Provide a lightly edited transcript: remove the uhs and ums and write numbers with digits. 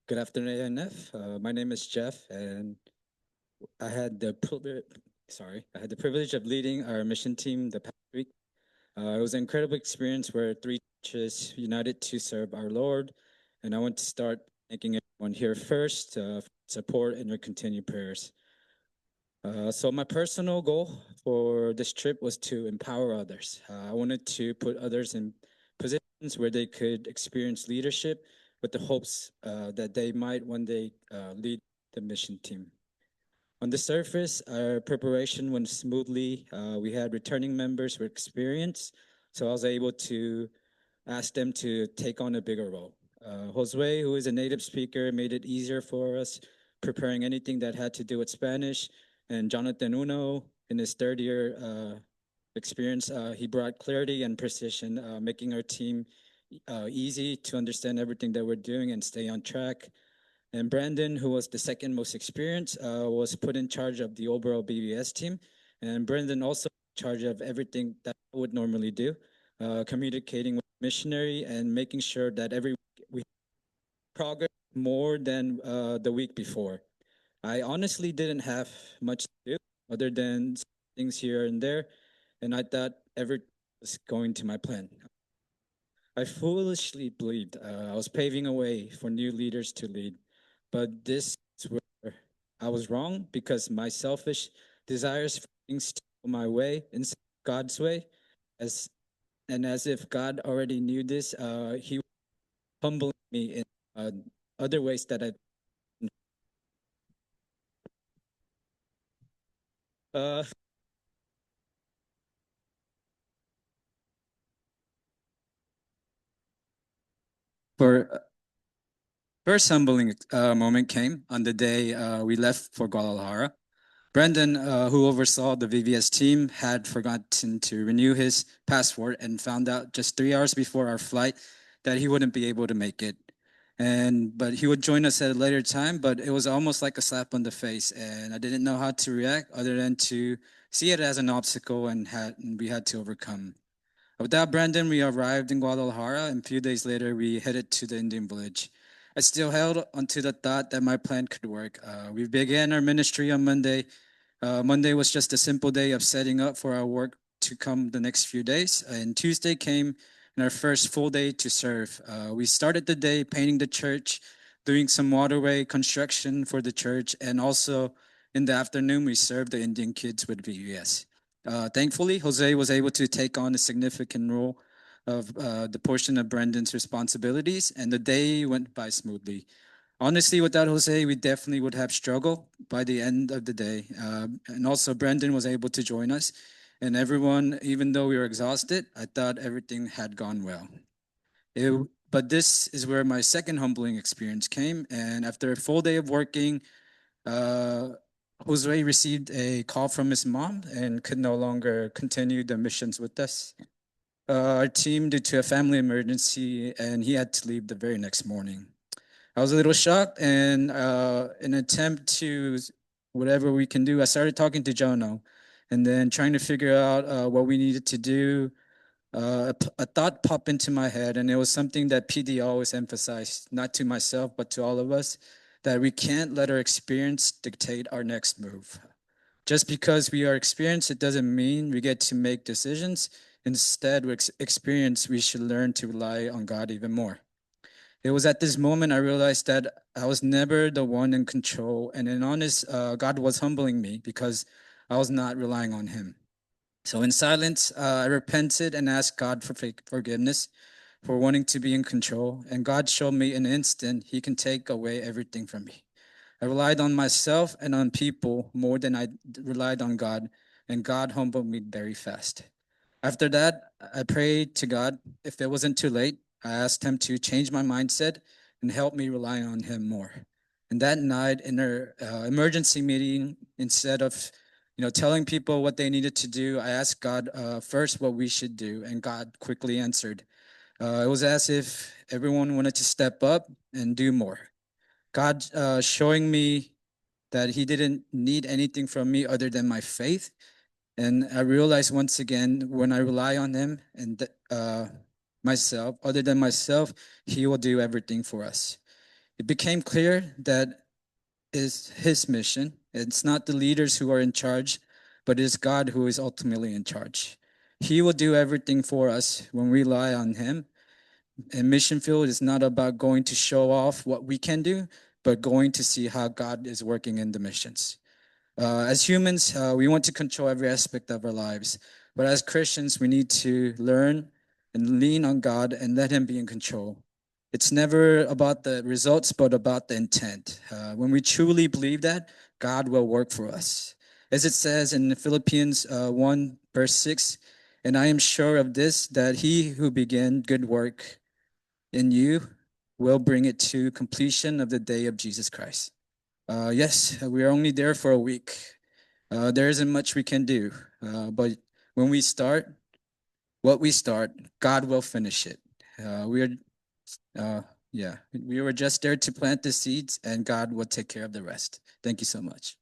Good afternoon, ANF. My name is Jeff, and I had the I had the privilege of leading our mission team the past week. It was an incredible experience where three churches united to serve our Lord, and I want to start thanking everyone here first for support and your continued prayers. So my personal goal for this trip was to empower others. I wanted to put others in positions where they could experience leadership with the hopes that they might one day lead the mission team. On the surface, our preparation went smoothly. We had returning members with experience, so I was able to ask them to take on a bigger role. Josue, who is a native speaker, made it easier for us preparing anything that had to do with Spanish. And Jonathan Uno, in his third year experience, he brought clarity and precision, making our team easy to understand everything that we're doing and stay on track. And Brandon, who was the second most experienced, was put in charge of the overall BBS team. And Brandon also in charge of everything that I would normally do, communicating with missionary and making sure that every week we progress more than the week before. I honestly didn't have much to do other than things here and there, and I thought everything was going to my plan. I foolishly believed I was paving a way for new leaders to lead, but this is where I was wrong because my selfish desires for things to go my way instead of God's way, as as if God already knew this, He was humbling me in uh, other ways that I. Uh, for first humbling moment came on the day we left for Guadalajara. Brendan, who oversaw the VVS team, had forgotten to renew his passport and found out just 3 hours before our flight that he wouldn't be able to make it. But he would join us at a later time. But it was almost like a slap on the face, and I didn't know how to react other than to see it as an obstacle and we had to overcome. Without Brandon, we arrived in Guadalajara, and a few days later, we headed to the Indian village. I still held onto the thought that my plan could work. We began our ministry on Monday. Monday was just a simple day of setting up for our work to come the next few days. And Tuesday came and our first full day to serve. We started the day painting the church, doing some waterway construction for the church, and also in the afternoon, we served the Indian kids with VUS. Thankfully, Jose was able to take on a significant role of the portion of Brendan's responsibilities, and the day went by smoothly. Honestly, without Jose, we definitely would have struggled by the end of the day. And also, Brendan was able to join us, and everyone, even though we were exhausted, I thought everything had gone well. But this is where my second humbling experience came, and after a full day of working, uh, Jose received a call from his mom and could no longer continue the missions with us. Our team due to a family emergency, and he had to leave the very next morning. I was a little shocked, and in an attempt to whatever we can do, I started talking to Jono, and then trying to figure out what we needed to do. A thought popped into my head, and it was something that PD always emphasized, not to myself, but to all of us, that we can't let our experience dictate our next move. Just because we are experienced, it doesn't mean we get to make decisions. Instead, with experience, we should learn to rely on God even more. It was at this moment I realized that I was never the one in control, and in honest, God was humbling me because I was not relying on Him. So in silence, I repented and asked God for forgiveness for wanting to be in control. And God showed me in an instant He can take away everything from me. I relied on myself and on people more than I relied on God, and God humbled me very fast. After that, I prayed to God. If it wasn't too late, I asked Him to change my mindset and help me rely on Him more. And that night, in our emergency meeting, instead of telling people what they needed to do, I asked God first what we should do, and God quickly answered. It was as if everyone wanted to step up and do more. God showing me that He didn't need anything from me other than my faith, and I realized once again, when I rely on Him and myself, other than myself, He will do everything for us. It became clear that is his mission. It's not the leaders who are in charge, but it is God who is ultimately in charge. He will do everything for us when we rely on him. And mission field is not about going to show off what we can do, but going to see how God is working in the missions. As humans, we want to control every aspect of our lives. But as Christians, we need to learn and lean on God and let Him be in control. It's never about the results, but about the intent. When we truly believe that, God will work for us. As it says in Philippians 1, verse 6, and I am sure of this, that he who began good work in you will bring it to completion of the day of Jesus Christ. Yes, we are only there for a week. There isn't much we can do. But when we start, what we start, God will finish it. We are, yeah, we were just there to plant the seeds, and God will take care of the rest. Thank you so much.